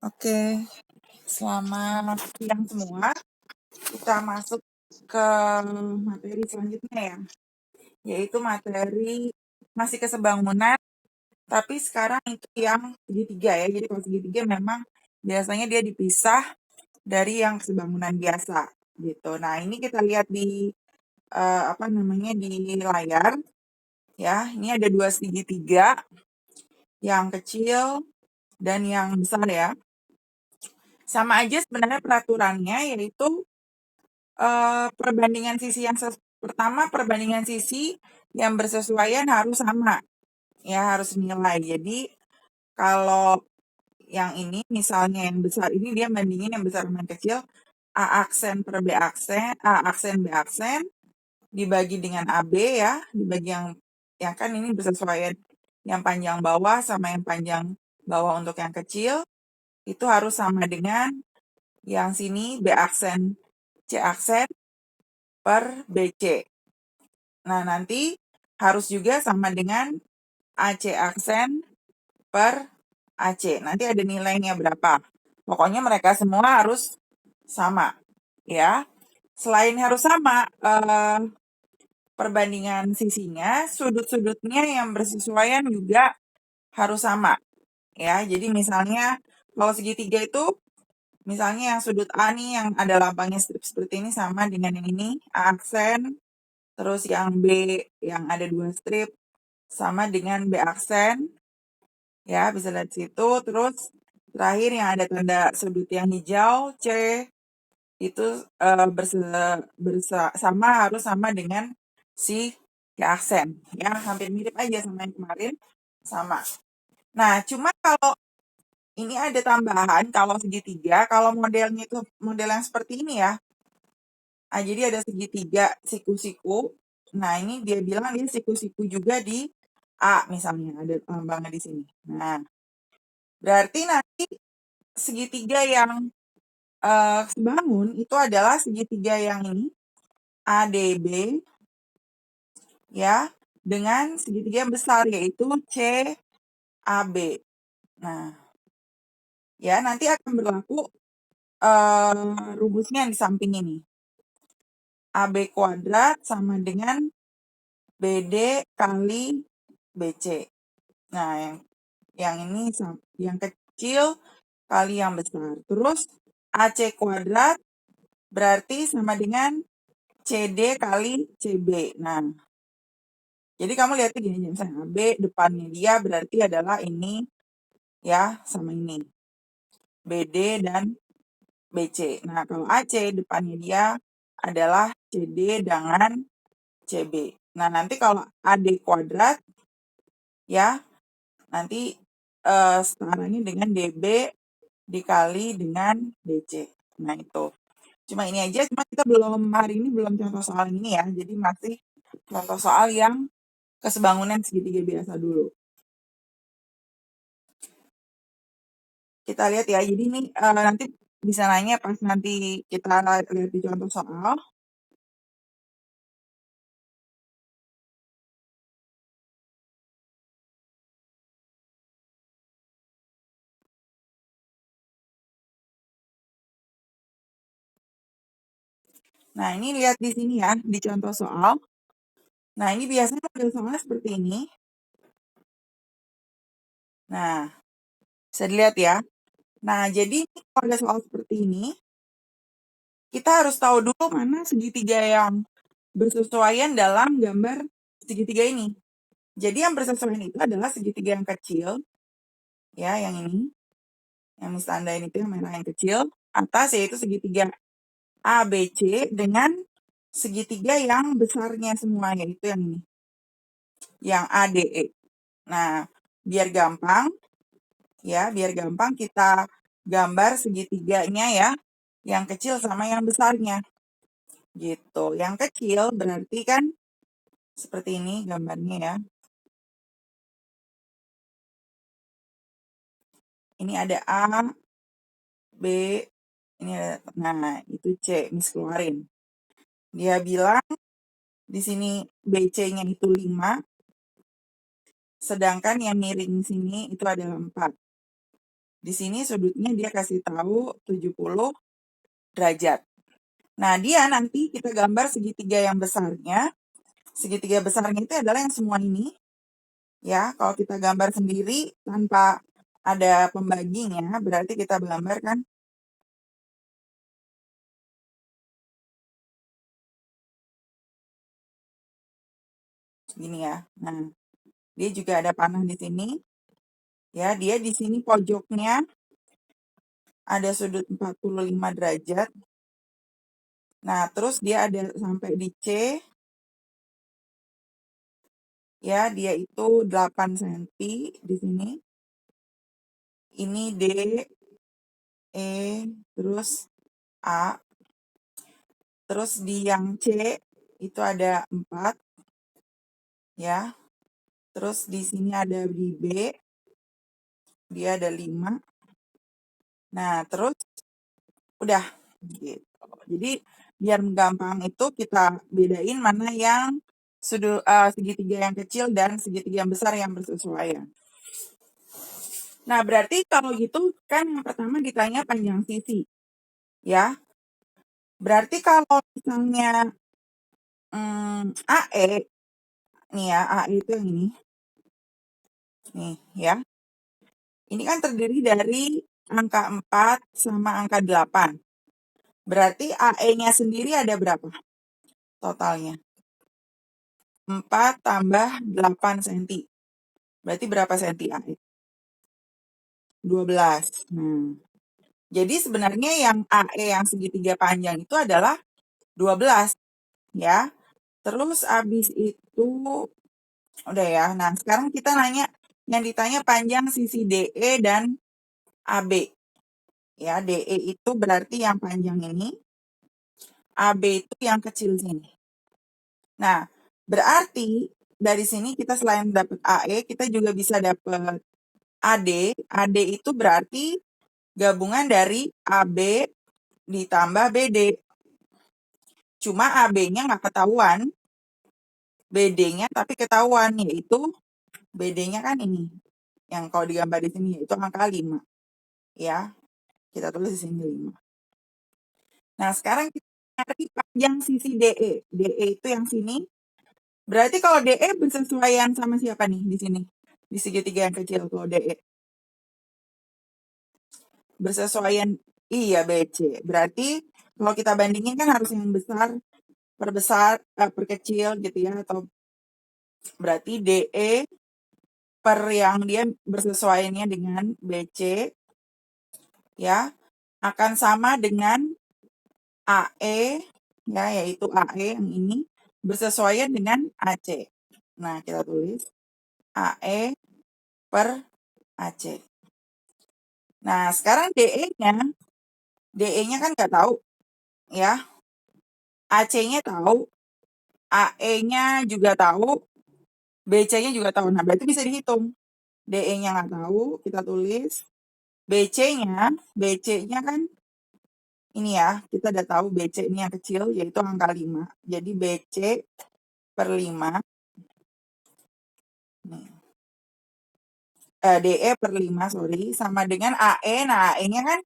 Oke, selamat siang semua. Kita masuk ke materi selanjutnya ya, yaitu materi masih kesebangunan, tapi sekarang itu yang segitiga ya. Jadi kalau segitiga memang biasanya dia dipisah dari yang kesebangunan biasa gitu. Nah, ini kita lihat di di layar ya. Ini ada dua segitiga, yang kecil dan yang besar ya. Sama aja sebenarnya peraturannya, yaitu perbandingan sisi yang pertama, perbandingan sisi yang bersesuaian harus sama, ya harus nilai. Jadi kalau yang ini misalnya yang besar ini dia bandingin yang besar sama yang kecil, A aksen per B aksen, A aksen B aksen dibagi dengan AB ya, dibagi yang kan ini bersesuaian yang panjang bawah sama yang panjang bawah untuk yang kecil itu harus sama dengan yang sini B aksen C aksen per BC. Nah, nanti harus juga sama dengan AC aksen per AC. Nanti ada nilainya berapa. Pokoknya mereka semua harus sama, ya. Selain harus sama, perbandingan sisinya, sudut-sudutnya yang bersesuaian juga harus sama, ya. Jadi misalnya kalau segitiga itu, misalnya yang sudut A nih yang ada lapangnya strip seperti ini sama dengan yang ini, A aksen. Terus yang B yang ada 2 strip sama dengan B aksen. Ya, bisa lihat situ. Terus terakhir yang ada tanda sudut yang hijau, C, itu sama harus sama dengan si B aksen. Ya, hampir mirip aja sama yang kemarin. Sama. Nah, cuma kalau ini ada tambahan, kalau segitiga, kalau modelnya itu model yang seperti ini ya. Nah, jadi ada segitiga siku-siku. Nah, ini dia bilang dia siku-siku juga di A misalnya, ada lambangnya di sini. Nah, berarti nanti segitiga yang sebangun itu adalah segitiga yang ini, ADB, ya, dengan segitiga yang besar yaitu CAB. Nah, ya nanti akan berlaku rumusnya yang di samping ini. AB kuadrat sama dengan BD kali BC. Nah, yang ini yang kecil kali yang besar. Terus AC kuadrat berarti sama dengan CD kali CB. Nah, jadi kamu lihat gini, misalnya AB depannya dia berarti adalah ini ya, sama ini. BD dan BC. Nah, kalau AC depannya dia adalah CD dengan CB. Nah, nanti kalau AD kuadrat ya, nanti setaranya dengan DB dikali dengan DC. Nah, itu. Cuma ini aja, cuma kita hari ini belum contoh soal ini ya. Jadi masih contoh soal yang kesebangunan segitiga biasa dulu. Kita lihat ya, jadi ini nanti bisa nanya pas nanti kita lihat di contoh soal. Nah, ini lihat di sini ya, di contoh soal. Nah, ini biasanya model soalnya seperti ini. Nah, bisa dilihat ya. Nah, jadi kalau ada soal seperti ini, kita harus tahu dulu mana segitiga yang bersesuaian dalam gambar segitiga ini. Jadi yang bersesuaian itu adalah segitiga yang kecil, ya, yang ini. Yang ditandain itu yang merah yang kecil. Atas yaitu segitiga ABC dengan segitiga yang besarnya semua, yaitu yang ini. Yang ADE. Nah, biar gampang, ya, biar gampang kita gambar segitiganya ya, yang kecil sama yang besarnya. Gitu. Yang kecil berarti kan seperti ini gambarnya ya. Ini ada A, B, ini ada, nah itu C, Miss keluarin. Dia bilang di sini BC-nya itu 5, sedangkan yang miring sini itu adalah 4. Di sini sudutnya dia kasih tahu 70 derajat. Nah, dia nanti kita gambar segitiga yang besarnya. Segitiga besarnya itu adalah yang semua ini. Ya, kalau kita gambar sendiri tanpa ada pembaginya, berarti kita gambar kan gini ya. Nah, dia juga ada panah di sini. Ya, dia di sini pojoknya ada sudut 45 derajat. Nah, terus dia ada sampai di C. Ya, dia itu 8 cm di sini. Ini D, E, terus A. Terus di yang C itu ada 4. Ya. Terus di sini ada di B. Dia ada 5. Nah, terus udah gitu. Jadi biar gampang itu kita bedain mana yang segitiga yang kecil dan segitiga yang besar yang bersesuaian. Nah, berarti kalau gitu kan yang pertama ditanya panjang sisi. Ya. Berarti kalau misalnya AE, nih ya, AE itu yang ini. Nih ya. Ini kan terdiri dari angka 4 sama angka 8. Berarti AE-nya sendiri ada berapa totalnya? 4 tambah 8 cm. Berarti berapa senti AE? 12. Nah, jadi sebenarnya yang AE yang segitiga panjang itu adalah 12. Ya. Terus abis itu, udah ya. Nah, sekarang kita nanya, yang ditanya panjang sisi DE dan AB. Ya, DE itu berarti yang panjang ini. AB itu yang kecil sini. Nah, berarti dari sini kita selain dapat AE, kita juga bisa dapat AD. AD itu berarti gabungan dari AB ditambah BD. Cuma AB-nya nggak ketahuan, BD-nya tapi ketahuan, yaitu BD-nya kan ini. Yang kalau digambar di sini, yaitu angka 5. Ya, kita tulis di sini 5. Nah, sekarang kita cari panjang sisi DE. DE itu yang sini. Berarti kalau DE bersesuaian sama siapa nih di sini? Di segitiga yang kecil kalau DE. Bersesuaian, iya BC. Berarti kalau kita bandingin kan harus yang besar, perbesar, perkecil gitu ya. Atau berarti DE per yang dia bersesuaiannya dengan BC ya akan sama dengan AE ya, yaitu AE yang ini bersesuaian dengan AC. Nah, kita tulis AE per AC. Nah, sekarang DE-nya kan nggak tahu ya. AC-nya tahu, AE-nya juga tahu, BC-nya juga tahu. Nah, berarti bisa dihitung. DE-nya nggak tahu, kita tulis. BC-nya kan ini ya, kita udah tahu BC ini yang kecil, yaitu angka 5. Jadi BC per 5, nih, DE per 5, sorry, sama dengan AE. Nah, AE-nya kan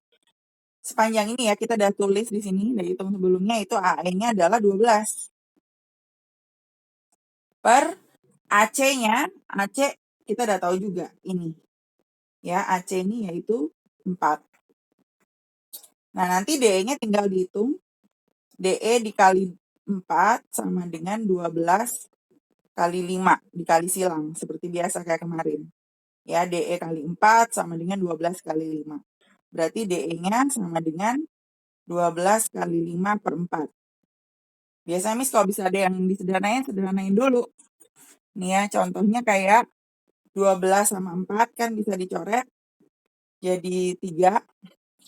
sepanjang ini ya, kita udah tulis di sini, udah hitung sebelumnya, itu AE-nya adalah 12. Per AC-nya, AC kita udah tahu juga ini. Ya, AC ini yaitu 4. Nah, nanti DE-nya tinggal dihitung. DE dikali 4 sama dengan 12 kali 5 dikali silang seperti biasa kayak kemarin. Ya, DE kali 4 sama dengan 12 kali 5. Berarti DE-nya sama dengan 12 kali 5 per 4. Biasanya Miss kalau bisa ada yang disederhanain, sederhanain dulu. Nih ya, contohnya kayak 12 sama 4 kan bisa dicoret jadi 3.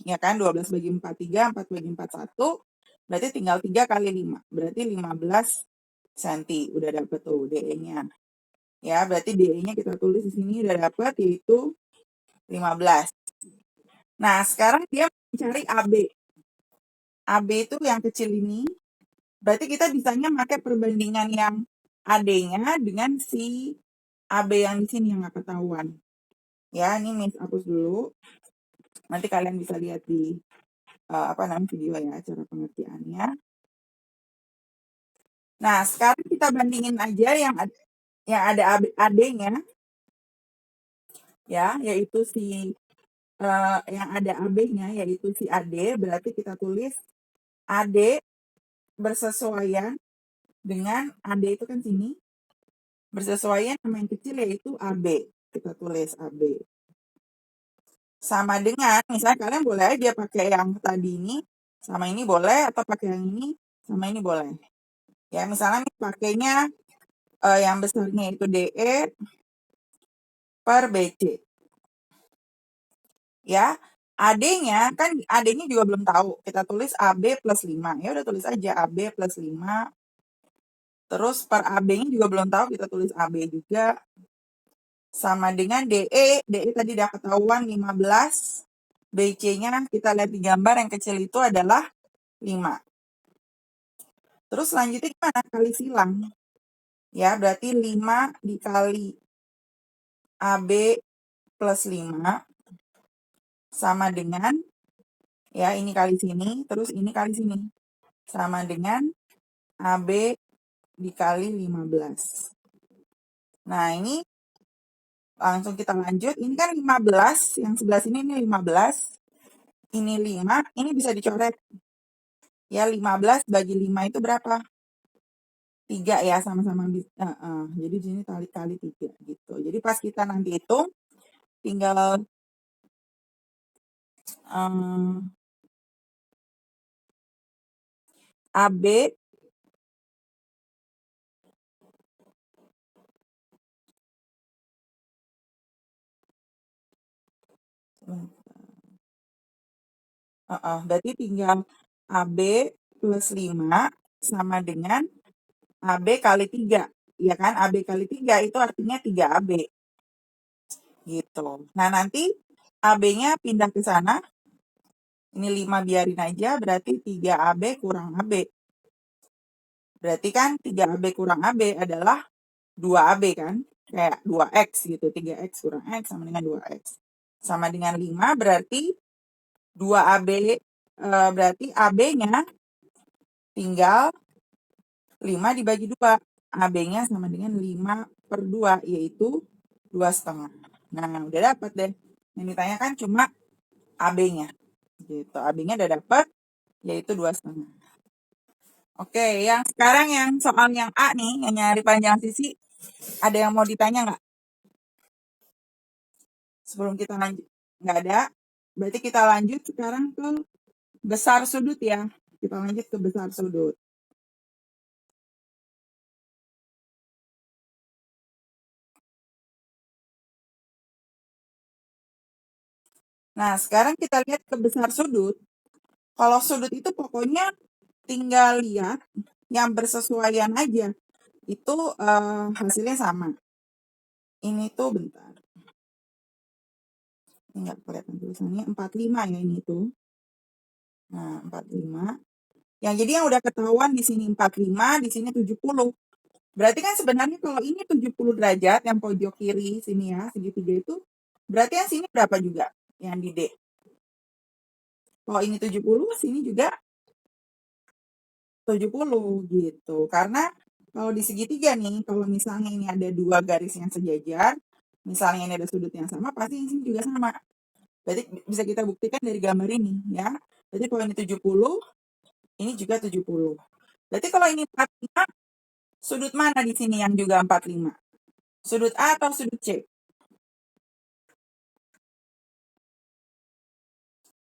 Ya kan, 12 bagi 4, 3, 4 bagi 4, 1. Berarti tinggal 3 kali 5. Berarti 15 cm. Udah dapet tuh DE-nya. Ya, berarti DE-nya kita tulis di sini udah dapet, yaitu 15. Nah, sekarang dia mencari AB. AB itu yang kecil ini. Berarti kita bisanya pakai perbandingan yang AD-nya dengan si AB yang di sini yang nggak ketahuan. Ya, ini Miss hapus dulu. Nanti kalian bisa lihat di video ya, cara pengertiannya. Nah, sekarang kita bandingin aja yang ada AB-nya, ya, yaitu si yang ada AB-nya, yaitu si AD. Berarti kita tulis AD bersesuaian dengan AD itu kan sini, bersesuaian sama yang kecil yaitu AB. Kita tulis AB. Sama dengan, misalnya kalian boleh aja pakai yang tadi ini, sama ini boleh, atau pakai yang ini, sama ini boleh. Ya, misalnya nih pakainya yang besarnya itu DE per BC. Ya, AD-nya kan AD-nya juga belum tahu. Kita tulis AB plus 5. Ya udah tulis aja AB plus 5. Terus per AB-nya juga belum tahu, kita tulis AB juga. Sama dengan DE. DE tadi udah ketahuan 15. BC-nya kita lihat di gambar yang kecil itu adalah 5. Terus selanjutnya gimana? Kali silang. Ya, berarti 5 dikali AB plus 5 sama dengan, ya ini kali sini, terus ini kali sini. Sama dengan AB dikali 15. Nah, ini langsung kita lanjut. Ini kan 15, yang sebelah sini ini 15. Ini 5, ini bisa dicoret. Ya, 15 bagi 5 itu berapa? 3 ya, sama-sama. Jadi di sini kali 3 gitu. Jadi pas kita nanti hitung, tinggal AB berarti tinggal AB plus 5 sama dengan AB kali 3. Ya kan? AB kali 3 itu artinya 3AB. Gitu. Nah, nanti AB-nya pindah ke sana. Ini 5 biarin aja, berarti 3AB kurang AB. Berarti kan 3AB kurang AB adalah 2AB kan? Kayak 2X gitu. 3X kurang X sama dengan 2X. Sama dengan 5 berarti 2AB, berarti AB-nya tinggal 5 dibagi 2. AB-nya sama dengan 5/2, yaitu 2,5. Nah, udah dapat deh. Yang ditanyakan cuma AB-nya. Gitu. AB-nya udah dapat, yaitu 2,5. Oke, yang sekarang yang soal yang A nih, yang nyari panjang sisi, ada yang mau ditanya nggak? Sebelum kita lanjut. Nggak ada. Berarti kita lanjut sekarang ke besar sudut ya. Kita lanjut ke besar sudut. Nah, sekarang kita lihat ke besar sudut. Kalau sudut itu pokoknya tinggal lihat yang bersesuaian aja. Itu hasilnya sama. Ini tuh bentar. Ini nggak kelihatan tulisannya. 45 ya ini tuh. Nah, 45. Jadi yang udah ketahuan di sini 45, di sini 70. Berarti kan sebenarnya kalau ini 70 derajat, yang pojok kiri sini ya, segitiga itu, berarti yang sini berapa juga? Yang di D. Kalau ini 70, sini juga 70 gitu. Karena kalau di segitiga nih, kalau misalnya ini ada 2 garis yang sejajar, misalnya ini ada sudut yang sama, pasti ini juga sama. Berarti bisa kita buktikan dari gambar ini ya. Berarti kalau ini 70, ini juga 70. Berarti kalau ini 45, sudut mana di sini yang juga 45? Sudut A atau sudut C?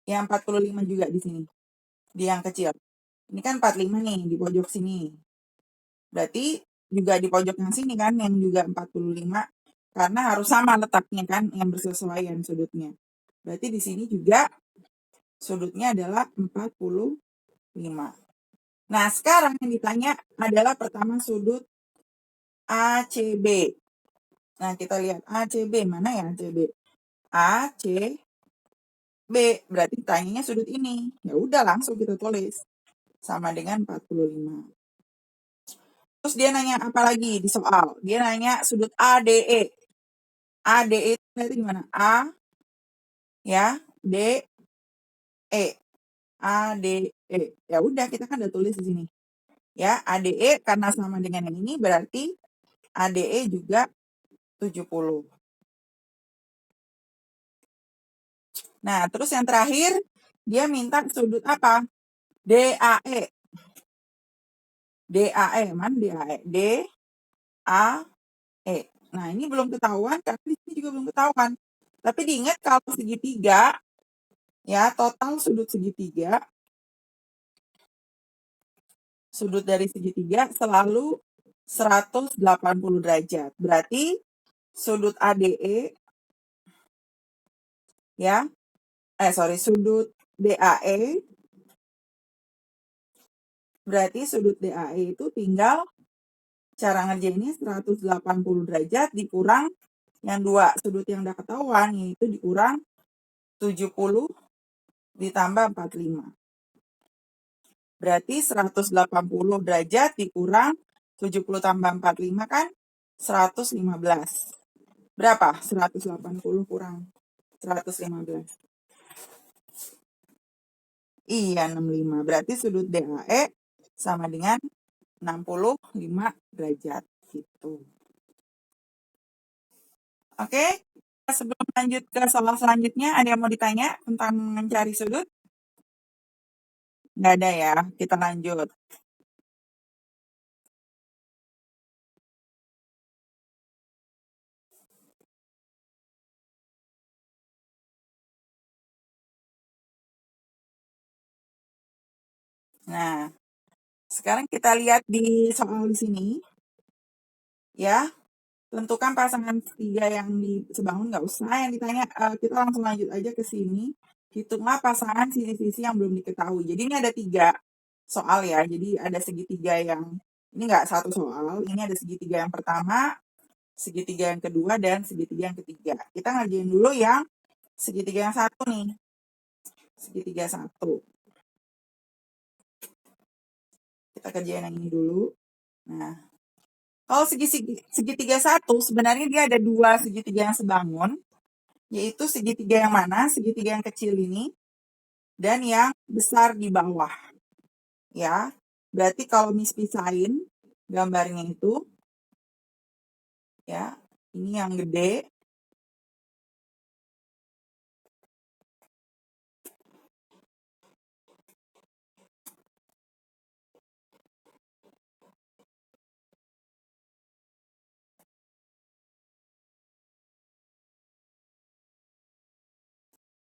Yang 45 juga di sini. Di yang kecil. Ini kan 45 nih di pojok sini. Berarti juga di pojok yang sini kan yang juga 45. Karena harus sama letaknya kan yang bersesuaian sudutnya. Berarti di sini juga sudutnya adalah 45. Nah, sekarang yang ditanya adalah pertama sudut ACB. Nah, kita lihat ACB. Mana ya ACB? ACB. Berarti tanyanya sudut ini. Ya udah langsung kita tulis. Sama dengan 45. Terus dia nanya apa lagi di soal? Dia nanya sudut ADE. ADE itu berarti gimana? A, ya, D, ADE. Ya udah, kita kan udah tulis di sini. Ya, ADE karena sama dengan yang ini berarti ADE juga 70. Nah, terus yang terakhir dia minta sudut apa? DAE. DAE, mana DAE? DAE. Nah, ini belum ketahuan, tapi ini juga belum ketahuan. Tapi diingat kalau segitiga, ya total sudut segitiga, sudut dari segitiga selalu 180 derajat. Berarti sudut ADE, ya, sudut DAE, berarti sudut DAE itu tinggal cara ngerjainnya 180 derajat dikurang yang dua sudut yang udah ketahuan, yaitu dikurang 70 ditambah 45. Berarti 180 derajat dikurang 70 tambah 45 kan 115. Berapa? 180 kurang 115. Iya, 65. Berarti sudut DAE sama dengan 65 derajat gitu. Oke, sebelum lanjut ke soal selanjutnya, ada yang mau ditanya tentang mencari sudut? Nggak ada ya, kita lanjut. Nah, sekarang kita lihat di soal di sini. Ya, tentukan pasangan tiga yang disebangun, nggak usah yang ditanya, kita langsung lanjut aja ke sini. Hitunglah pasangan sisi-sisi yang belum diketahui. Jadi ini ada 3 soal ya. Jadi ada segitiga yang, ini nggak satu soal, ini ada segitiga yang pertama, segitiga yang kedua, dan segitiga yang ketiga. Kita ngerjain dulu yang segitiga yang satu nih. Segitiga satu. Kita kerjain yang ini dulu. Nah, kalau segitiga satu, sebenarnya dia ada 2 segitiga yang sebangun, yaitu segitiga yang mana? Segitiga yang kecil ini dan yang besar di bawah. Ya, berarti kalau mispisahin gambarnya itu, ya, ini yang gede,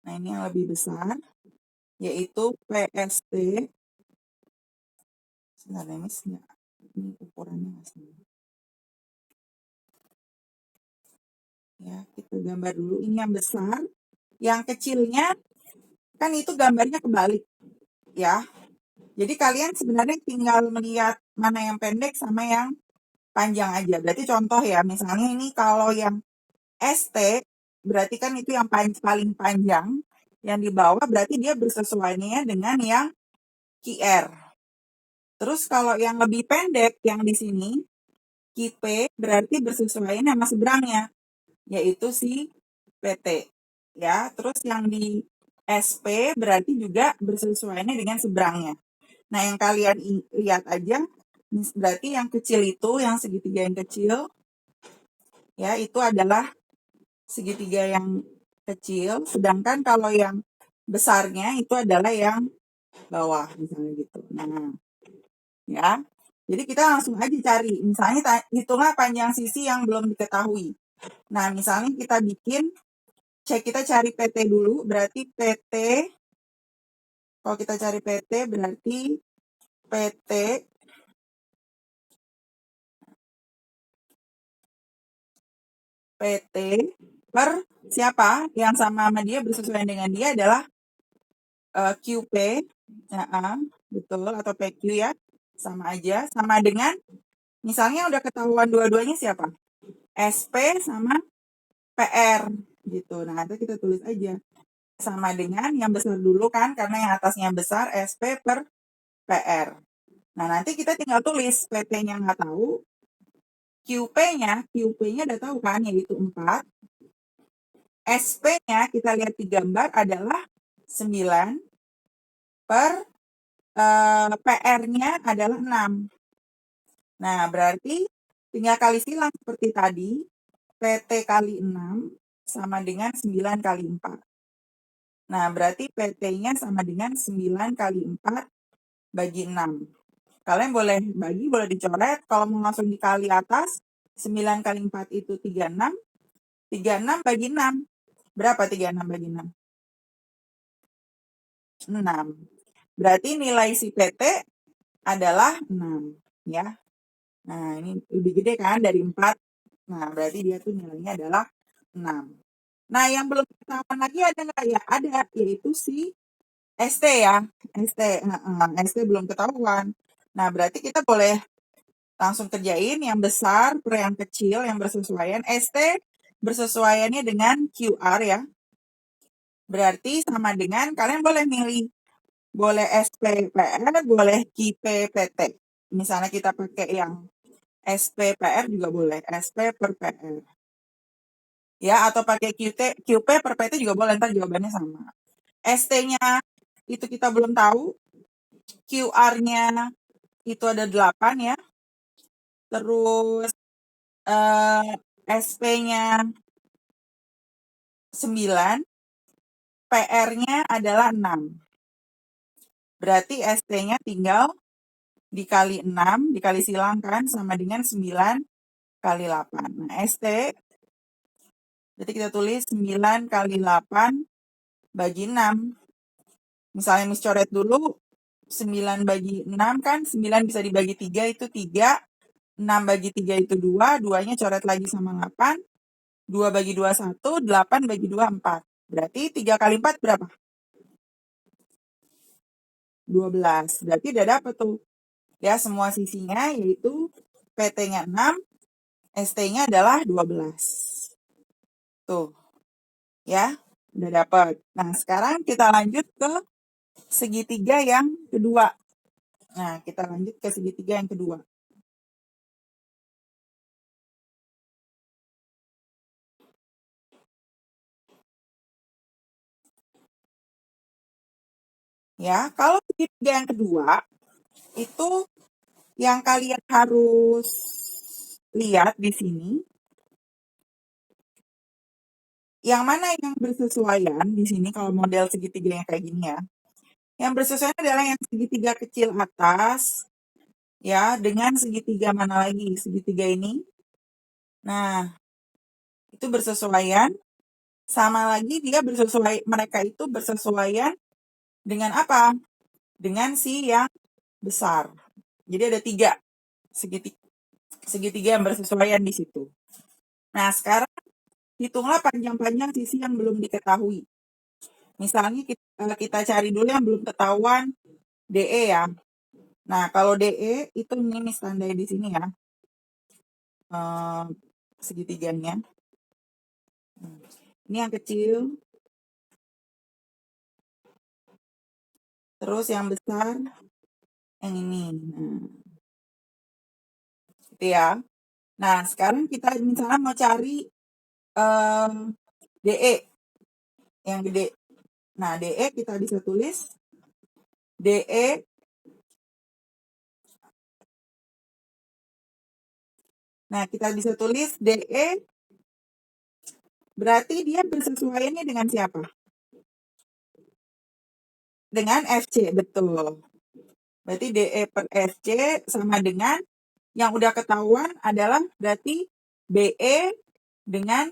nah ini yang lebih besar, yaitu PST. Sebenarnya ini ukurannya masih. Ya, kita gambar dulu. Ini yang besar, yang kecilnya kan itu gambarnya kebalik, ya. Jadi kalian sebenarnya tinggal melihat mana yang pendek sama yang panjang aja. Berarti contoh ya, misalnya ini kalau yang ST, berarti kan itu yang paling panjang. Yang di bawah berarti dia bersesuaiannya dengan yang QR. Terus kalau yang lebih pendek, yang di sini, QP, berarti bersesuaian sama seberangnya, yaitu si PT. Ya, terus yang di SP berarti juga bersesuaiannya dengan seberangnya. Nah, yang kalian lihat aja, berarti yang kecil itu, yang segitiga yang kecil, ya, itu adalah segitiga yang kecil, sedangkan kalau yang besarnya itu adalah yang bawah, misalnya gitu. Nah, ya, jadi kita langsung aja cari, misalnya hitunglah panjang sisi yang belum diketahui. Nah, misalnya kita kita cari PT dulu, berarti PT, kalau kita cari PT berarti PT per siapa yang sama dia bersesuaian dengan dia adalah QP, ya, betul, atau PQ ya, sama aja, sama dengan, misalnya udah ketahuan dua-duanya siapa? SP sama PR, gitu. Nah, nanti kita tulis aja, sama dengan yang besar dulu kan, karena yang atasnya besar, SP per PR. Nah, nanti kita tinggal tulis PT-nya nggak tahu, QP-nya udah tahu kan, yaitu 4. SP-nya kita lihat di gambar adalah 9. per PR-nya adalah 6. Nah, berarti tinggal kali silang seperti tadi, PT kali 6 sama dengan 9 kali 4. Nah, berarti PT-nya sama dengan 9 kali 4 bagi 6. Kalian boleh bagi, boleh dicoret. Kalau mau langsung dikali atas, 9 kali 4 itu 36. 36 bagi 6. Berapa 36 bagi 6? 6. Berarti nilai si PT adalah 6. Ya. Nah, ini lebih gede kan dari 4. Nah, berarti dia tuh nilainya adalah 6. Nah, yang belum ketahuan lagi ada nggak? Ya, ada. Yaitu si ST ya. ST. ST belum ketahuan. Nah, berarti kita boleh langsung kerjain yang besar per yang kecil yang bersesuaian. ST bersesuaiannya dengan QR ya. Berarti sama dengan kalian boleh milih. Boleh SPPR, boleh KIP-PT. Misalnya kita pakai yang SPPR juga boleh. SP per PR. Ya, atau pakai QP per PT juga boleh. Ntar jawabannya sama. ST-nya itu kita belum tahu. QR-nya itu ada 8 ya. Terus SP-nya 9. PR-nya adalah 6. Berarti ST-nya tinggal dikali 6, dikali silang kan, sama dengan 9 kali 8. Nah, ST, berarti kita tulis 9 kali 8 bagi 6. Misalnya Miss coret dulu, 9 bagi 6 kan, 9 bisa dibagi 3 itu 3. 6 bagi 3 itu 2, 2-nya coret lagi sama 8. 2 bagi 2, 1, 8 bagi 2, 4. Berarti 3 kali 4 berapa? 12. Berarti udah dapet tuh. Ya, semua sisinya yaitu PT-nya 6, ST-nya adalah 12. Tuh. Ya, udah dapat. Nah, sekarang kita lanjut ke segitiga yang kedua. Nah, kita lanjut ke segitiga yang kedua. Ya, kalau segitiga yang kedua, itu yang kalian harus lihat di sini, yang mana yang bersesuaian di sini kalau model segitiga yang kayak gini ya. Yang bersesuaian adalah yang segitiga kecil atas, ya, dengan segitiga mana lagi? Segitiga ini. Nah, itu bersesuaian. Sama lagi dia mereka itu bersesuaian dengan apa? Dengan si yang besar. Jadi ada 3 segitiga yang bersesuaian di situ. Nah, sekarang hitunglah panjang-panjang sisi yang belum diketahui. Misalnya kita cari dulu yang belum ketahuan DE ya. Nah, kalau DE itu ini standar di sini ya. Segitiganya. Ini yang kecil. Terus yang besar yang ini. Nah, gitu ya. Nah, sekarang kita misalnya mau cari DE yang gede. Nah, DE kita bisa tulis DE Nah, kita bisa tulis DE berarti dia bersesuaiannya dengan siapa? Dengan FC, betul. Berarti DE per FC sama dengan yang udah ketahuan adalah berarti BE dengan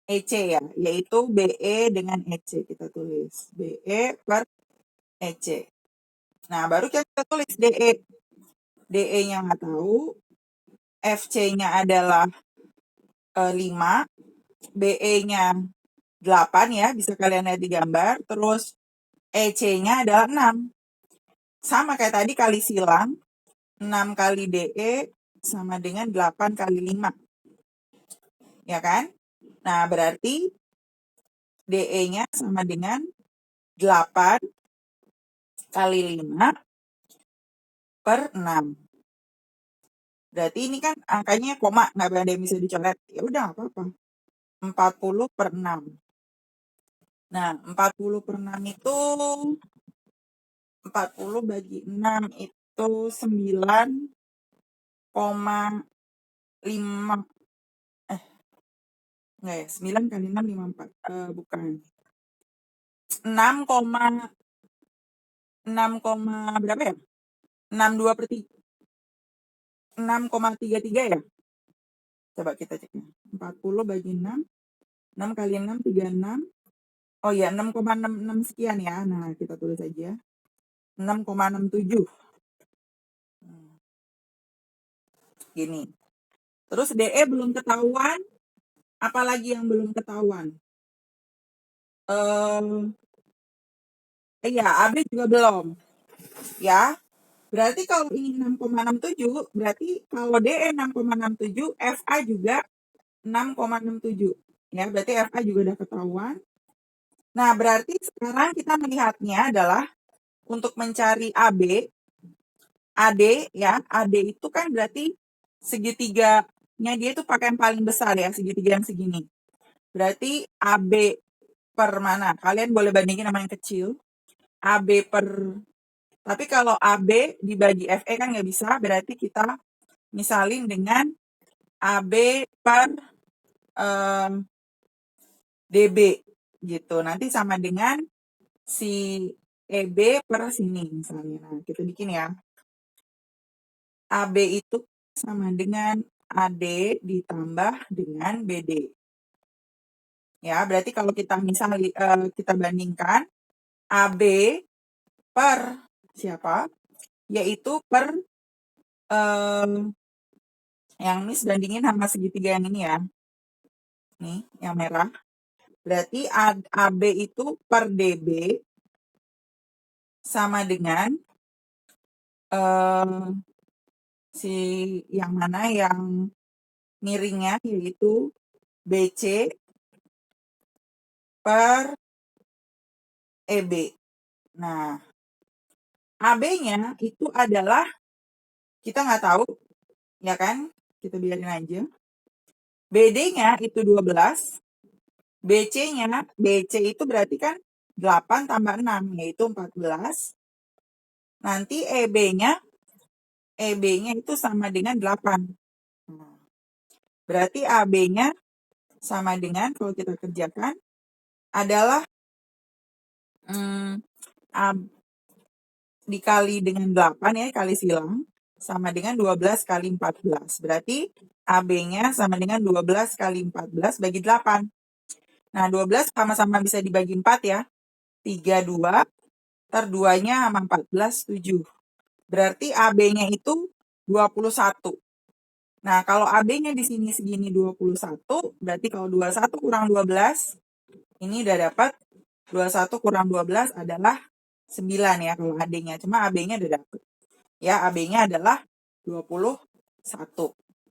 EC ya, yaitu BE dengan EC kita tulis. BE per EC. Nah, baru kita tulis DE. DE-nya nggak tahu, FC-nya adalah 5, BE-nya 8 ya, bisa kalian lihat di gambar. Terus EC-nya adalah 6. Sama kayak tadi kali silang, 6 kali DE sama dengan 8 kali 5. Ya kan? Nah, berarti DE-nya sama dengan 8 kali 5 per 6. Berarti ini kan angkanya koma, nggak ada yang bisa dicoret. Ya udah, nggak apa-apa. 40 per 6. Nah, 40 per 6 itu 40 bagi 6 itu 9,5. Enggak ya, 9 kali 6, 54. Bukan. 6, 6, berapa ya? 6,33 ya? Coba kita cek. 40 bagi 6. 6 kali 6, 36. Oh ya, 6,66 sekian ya. Nah, kita tulis aja. 6,67. Gini. Terus DE belum ketahuan. Apalagi yang belum ketahuan? Iya, AB juga belum. Ya. Berarti kalau ini 6,67, berarti kalau DE 6,67, FA juga 6,67. Ya, berarti FA juga udah ketahuan. Nah, berarti sekarang kita melihatnya adalah untuk mencari AB, AD ya, AD itu kan berarti segitiganya dia itu pakai yang paling besar ya, segitiga yang segini. Berarti AB per mana? Kalian boleh bandingin sama yang kecil. AB per, tapi kalau AB dibagi FE kan nggak bisa, berarti kita misalin dengan AB per DB gitu. Nanti sama dengan si EB per sini misalnya. Nah, kita bikin ya. AB itu sama dengan AD ditambah dengan BD. Ya, berarti kalau kita misalnya kita bandingkan AB per siapa? Yaitu per yang Miss bandingin sama segitiga yang ini ya. Nih, yang merah. Berarti AB itu per DB sama dengan si yang mana yang miringnya yaitu BC per EB. Nah, AB-nya itu adalah kita nggak tahu, ya kan? Kita biarin aja. BD-nya itu 12. BC-nya, BC itu berarti kan 8 tambah 6, yaitu 14. Nanti EB-nya itu sama dengan 8. Berarti AB-nya sama dengan, kalau kita kerjakan, adalah dikali dengan 8 ya, kali silang, sama dengan 12 kali 14. Berarti AB-nya sama dengan 12 kali 14 bagi 8. Nah, 12 sama-sama bisa dibagi 4 ya. 3, 2, ter 2-nya sama 14, 7. Berarti AB-nya itu 21. Nah, kalau AB-nya di sini segini 21, berarti kalau 21 kurang 12, ini udah dapat 21 kurang 12 adalah 9 ya kalau AD-nya. Cuma AB-nya udah dapet. Ya, AB-nya adalah 21.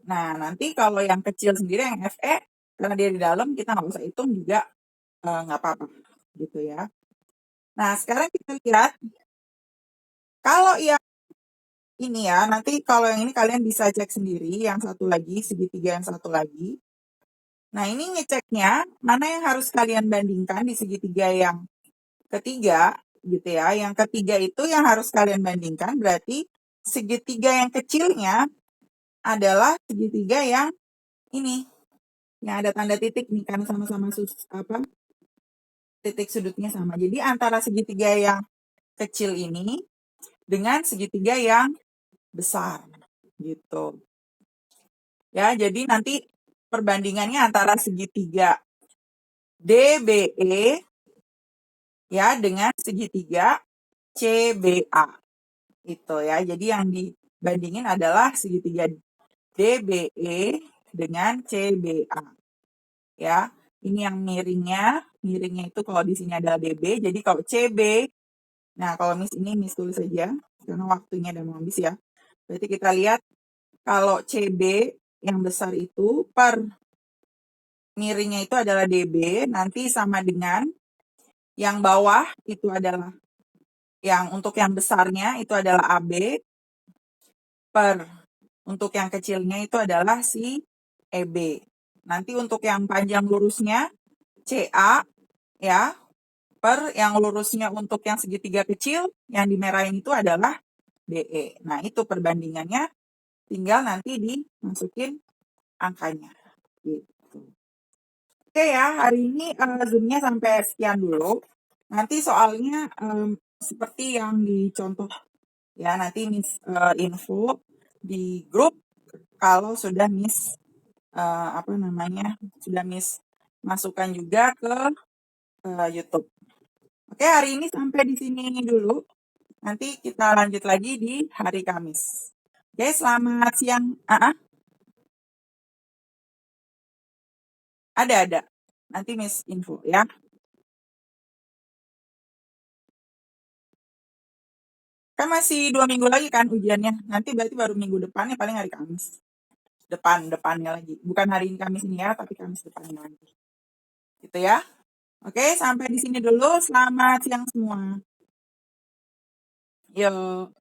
Nah, nanti kalau yang kecil sendiri, yang FE, karena dia di dalam, kita nggak usah hitung juga nggak apa-apa. Gitu ya. Nah, sekarang kita lihat. Kalau yang ini ya, nanti kalau yang ini kalian bisa cek sendiri. Yang satu lagi, segitiga yang satu lagi. Nah, ini ngeceknya mana yang harus kalian bandingkan di segitiga yang ketiga gitu ya. Yang ketiga itu yang harus kalian bandingkan berarti segitiga yang kecilnya adalah segitiga yang ini. Yang ada tanda titik nih kan sama-sama titik sudutnya sama. Jadi antara segitiga yang kecil ini dengan segitiga yang besar gitu. Ya, jadi nanti perbandingannya antara segitiga DBE ya dengan segitiga CBA. Itu ya. Jadi yang dibandingin adalah segitiga DBE dengan CBA. Ya. Ini yang miringnya. Miringnya itu kalau di sini adalah DB. Jadi kalau CB, nah kalau Miss ini Miss tulis saja karena waktunya udah mau habis ya. Berarti kita lihat kalau CB yang besar itu per miringnya itu adalah DB, nanti sama dengan yang bawah itu adalah yang untuk yang besarnya itu adalah AB per untuk yang kecilnya itu adalah si EB. Nanti untuk yang panjang lurusnya CA ya per yang lurusnya untuk yang segitiga kecil, yang dimerahin itu adalah DE. Nah, itu perbandingannya, tinggal nanti dimasukin angkanya. Gitu. Oke ya, hari ini Zoom-nya sampai sekian dulu. Nanti soalnya seperti yang dicontoh ya, nanti Miss info di grup kalau sudah Miss sudah Miss masukkan juga ke YouTube. Oke, hari ini sampai di sini dulu. Nanti kita lanjut lagi di hari Kamis. Oke, selamat siang. Ada. Nanti Miss info ya. Kan masih 2 minggu lagi kan ujiannya. Nanti berarti baru minggu depannya paling hari Kamis. Depannya lagi. Bukan hari ini Kamis ini ya, tapi Kamis depannya lagi. Gitu ya. Oke, sampai di sini dulu. Selamat siang semua. Yuk.